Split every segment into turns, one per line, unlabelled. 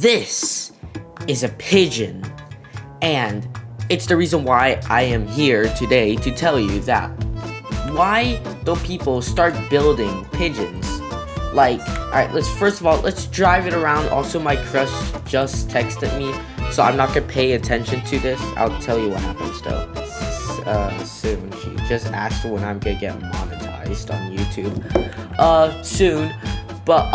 This is a pigeon, and it's the reason why I am here today to tell you that why do people start building pigeons? Like, alright, first of all, let's drive it around. Also, my crush just texted me, so I'm not gonna pay attention to this. I'll tell you what happens though. Soon. She just asked when I'm gonna get monetized on YouTube. Soon. But,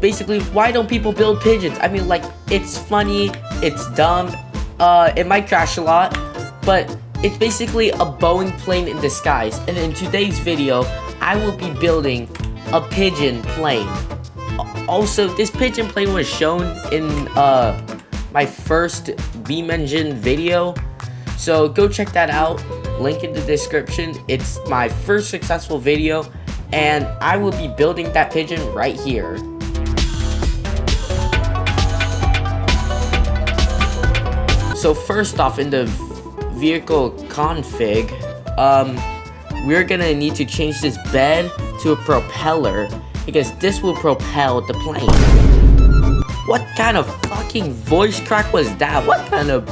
basically, why don't people build pigeons? I mean, like, it's funny, it's dumb, it might crash a lot, but it's basically a Boeing plane in disguise. And in today's video, I will be building a pigeon plane. Also, this pigeon plane was shown in my first BeamNG's video, so go check that out. Link in the description. It's my first successful video, and I will be building that pigeon right here. So first off, in the vehicle config, we're gonna need to change this bed to a propeller, because this will propel the plane. What kind of fucking voice crack was that? What kind of...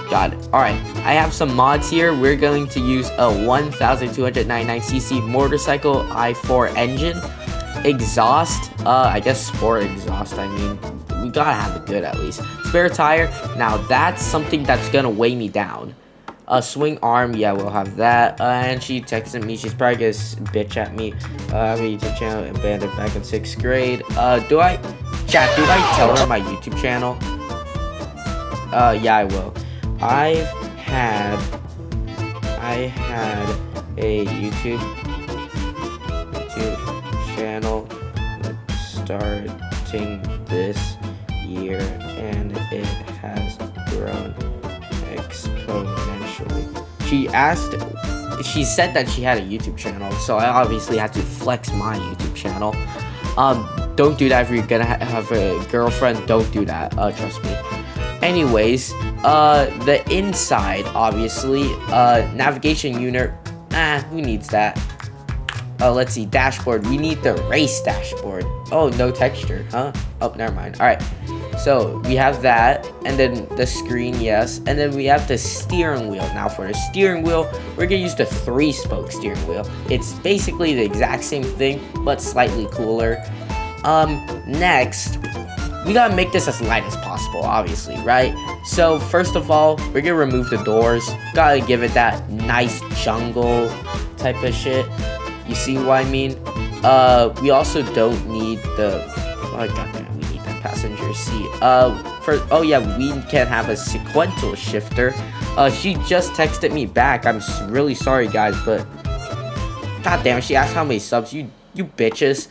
Got it. Alright, I have some mods here. We're going to use a 1299cc motorcycle i4 engine. Exhaust, I guess sport exhaust, I mean. We gotta have it good at least. Spare tire, now that's something that's gonna weigh me down. Swing arm, yeah, we'll have that. And she texted me, she's probably gonna bitch at me. I have a YouTube channel, abandoned back in 6th grade. Do I tell her my YouTube channel? Yeah, I will. I had a YouTube channel starting this year, and it has grown exponentially. She said that she had a YouTube channel, so I obviously had to flex my YouTube channel. Don't do that if you're gonna have a girlfriend. Don't do that, trust me. Anyways, the inside, obviously, navigation unit, who needs that? Let's see, dashboard, we need the race dashboard. Oh, no texture, huh? Oh, never mind. Alright, so we have that, and then the screen, yes, and then we have the steering wheel. Now for the steering wheel, we're gonna use the 3-spoke steering wheel. It's basically the exact same thing, but slightly cooler. Next, we gotta make this as light as possible, obviously, right? So first of all, we're gonna remove the doors. Gotta give it that nice jungle type of shit. You see what I mean? We also don't need the... Oh, goddamn, we need that passenger seat. Oh yeah, we can have a sequential shifter. She just texted me back. I'm really sorry, guys, but... Goddamn, she asked how many subs. You bitches.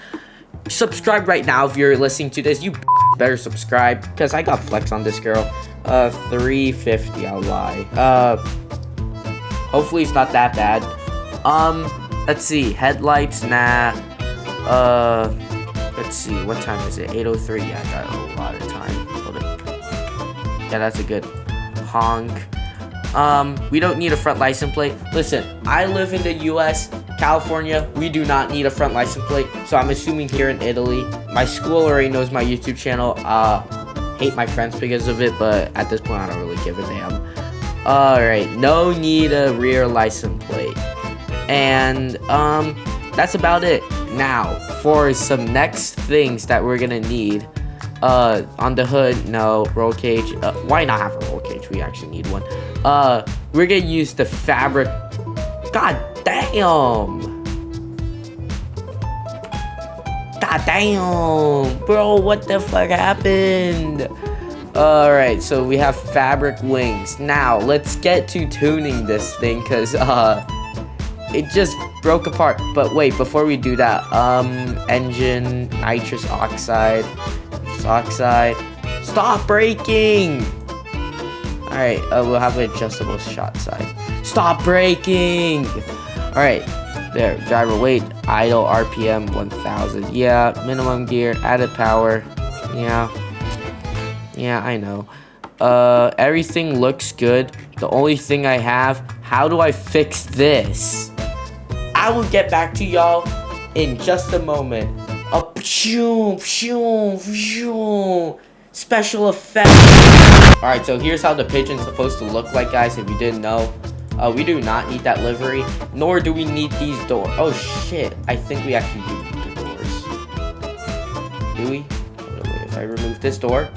Subscribe right now if you're listening to this. You better subscribe, because I got flex on this girl. 350, I'll lie. Hopefully it's not that bad. Let's see, headlights, nah. Let's see, what time is it? 8:03. Yeah, I got a lot of time. Hold it. Yeah, that's a good honk. We don't need a front license plate. Listen, I live in the US, California. We do not need a front license plate. So I'm assuming here in Italy. My school already knows my YouTube channel. Hate my friends because of it, but at this point I don't really give a damn. Alright, no need a rear license plate. And that's about it. Now for some next things that we're gonna need, on the hood, no roll cage. Why not have a roll cage? We actually need one. We're gonna use the fabric. God damn, bro, what the fuck happened? Alright, so we have fabric wings. Now let's get to tuning this thing, because it just broke apart. But wait, before we do that, engine, nitrous oxide. Stop braking! Alright, we'll have an adjustable shot size. Stop braking! Alright, there, driver weight, idle, RPM 1000. Yeah, minimum gear, added power. Yeah, I know. Everything looks good. The only thing I have, how do I fix this? I will get back to y'all in just a moment. a pshoo, pshoo, pshoo, special effect. Alright, so here's how the pigeon's supposed to look like, guys, if you didn't know. We do not need that livery, nor do we need these doors. Oh shit, I think we actually do need the doors. Do we? Wait, if I remove this door.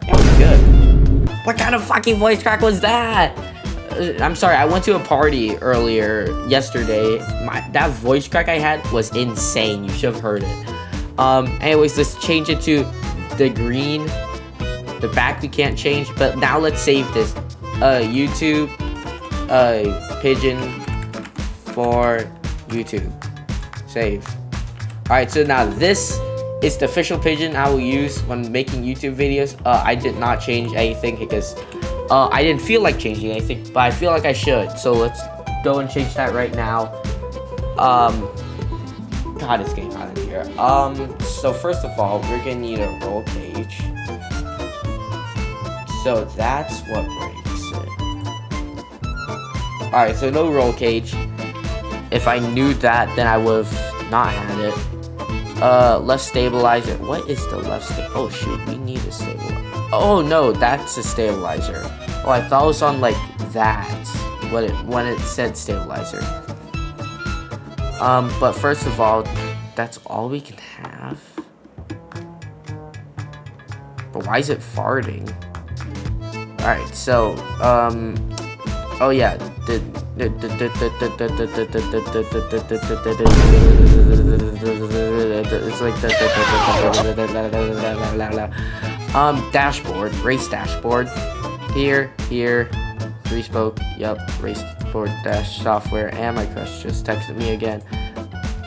Yeah, we're good. What kind of fucking voice crack was that? I'm sorry, I went to a party earlier yesterday. That voice crack I had was insane. You should have heard it. Anyways, let's change it to the green. The back we can't change, but now let's save this. YouTube, pigeon for YouTube. Save. Alright, so now this is the official pigeon I will use when making YouTube videos. I did not change anything because I didn't feel like changing anything, but I feel like I should. So let's go and change that right now. God, it's getting hot in here. So first of all, we're gonna need a roll cage. So that's what breaks it. Alright, so no roll cage. If I knew that, then I would have not had it. Left stabilizer. What is the left stabilizer? Oh shoot, we need a stabilizer. Oh no, that's a stabilizer. Oh, I thought it was on like that when it said stabilizer. But first of all, that's all we can have. But why is it farting? Alright, so, oh yeah, it's like dashboard, race dashboard, here, 3-spoke, yep, race board dash software, and my crush just texted me again.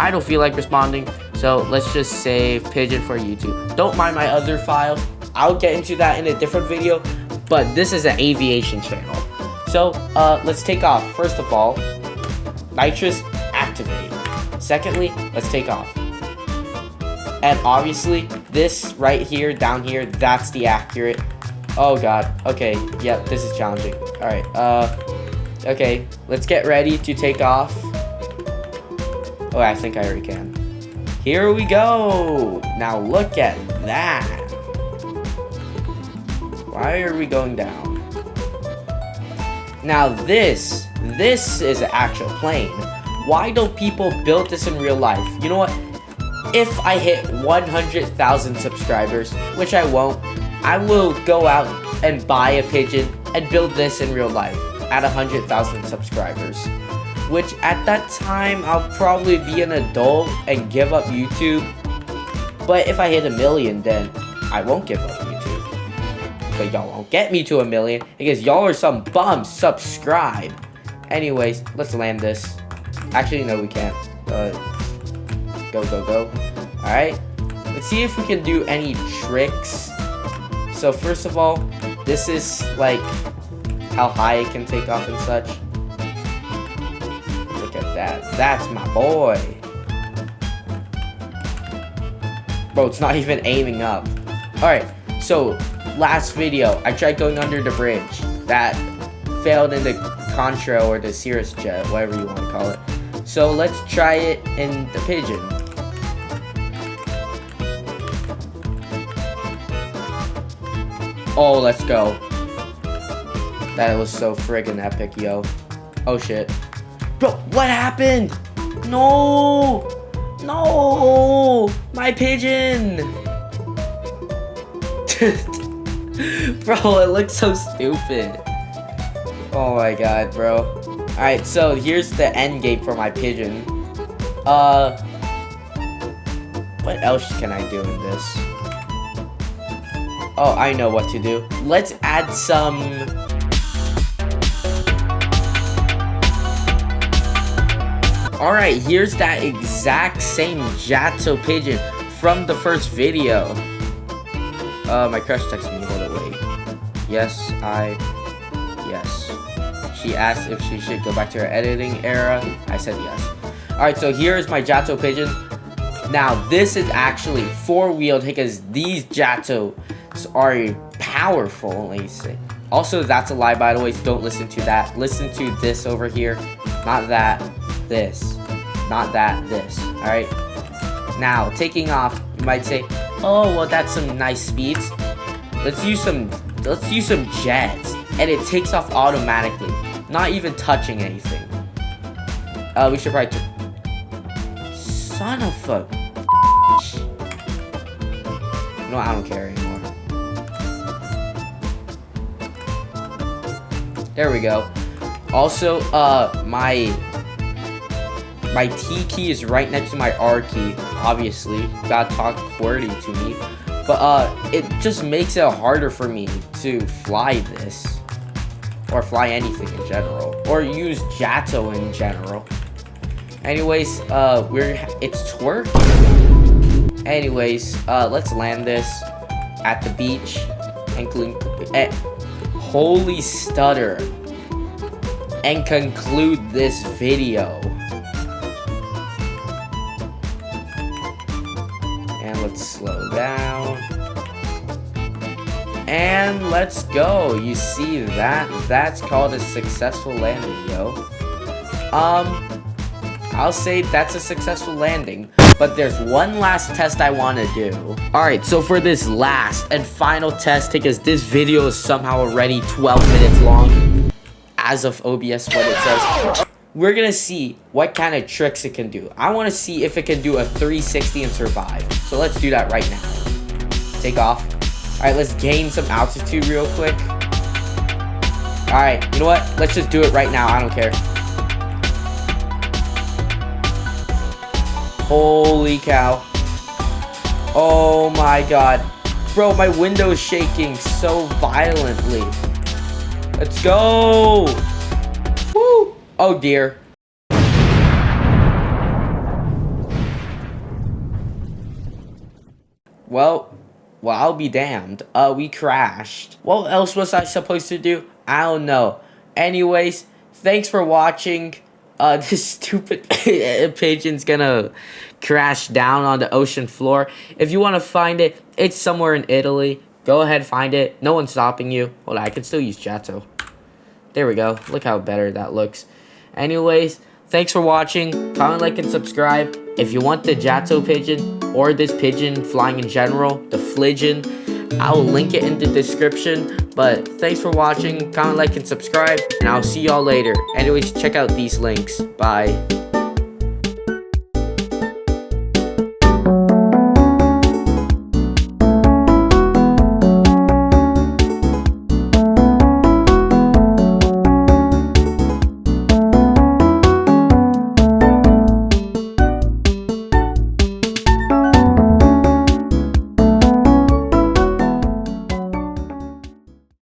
I don't feel like responding, so let's just save pigeon for YouTube. Don't mind my other file, I'll get into that in a different video. But this is an aviation channel. So, let's take off. First of all, nitrous, activate. Secondly, let's take off. And obviously, this right here, down here, that's the accurate. Oh god, okay, yep, this is challenging. Alright, okay, let's get ready to take off. Oh, I think I already can. Here we go. Now look at that. Why are we going down? Now this is an actual plane. Why don't people build this in real life? You know what? If I hit 100,000 subscribers, which I won't, I will go out and buy a pigeon and build this in real life at 100,000 subscribers. Which at that time, I'll probably be an adult and give up YouTube. But if I hit 1 million, then I won't give up YouTube. But y'all won't get me to 1 million because y'all are some bums. Subscribe. Anyways, let's land this. Actually, no, we can't. Go. Alright. Let's see if we can do any tricks. So first of all, this is like how high it can take off and such. Look at that. That's my boy. Bro, it's not even aiming up. Alright, so last video, I tried going under the bridge. That failed in the Contra or the Cirrus jet, whatever you want to call it. So let's try it in the Pigeon. Oh, let's go. That was so friggin' epic, yo. Oh shit. Bro, what happened? No! No! My pigeon! Bro, it looks so stupid. Oh my god, bro. Alright, so here's the end game for my pigeon. What else can I do in this? Oh, I know what to do. Let's add some... Alright, here's that exact same JATO pigeon from the first video. My crush texted me, hold it, wait. Yes. She asked if she should go back to her editing era. I said yes. Alright, so here's my JATO pigeon. Now, this is actually four-wheeled because these JATO are powerful, let me say. Also, that's a lie, by the way, so don't listen to that. Listen to this over here. Not that, this. Not that, this. Alright? Now, taking off, you might say, oh, well, that's some nice speeds. Let's use some jets, and it takes off automatically, not even touching anything. We should probably son of a no, I don't care anymore. There we go. Also, my T key is right next to my R key. Obviously, gotta talk QWERTY to me. But it just makes it harder for me to fly this, or fly anything in general, or use JATO in general. Anyways, it's twerking. Anyways, let's land this at the beach and holy stutter, and conclude this video. And let's slow down. And let's go. You see that? That's called a successful landing, yo. I'll say that's a successful landing, but there's one last test I want to do. Alright, so for this last and final test, because this video is somehow already 12 minutes long, as of OBS what it says, we're gonna see what kind of tricks it can do. I want to see if it can do a 360 and survive. So let's do that right now. Take off. Alright, let's gain some altitude real quick. Alright, you know what? Let's just do it right now. I don't care. Holy cow. Oh my god. Bro, my window is shaking so violently. Let's go. Woo. Oh dear. Well, I'll be damned. We crashed. What else was I supposed to do? I don't know. Anyways, thanks for watching. This stupid pigeon's gonna crash down on the ocean floor. If you want to find it, it's somewhere in Italy. Go ahead, find it. No one's stopping you. Hold on, I can still use JATO. There we go. Look how better that looks. Anyways, thanks for watching. Comment, like, and subscribe. If you want the JATO pigeon or this pigeon flying in general, the Fligeon, I'll link it in the description. But thanks for watching. Comment, like, and subscribe. And I'll see y'all later. Anyways, check out these links. Bye.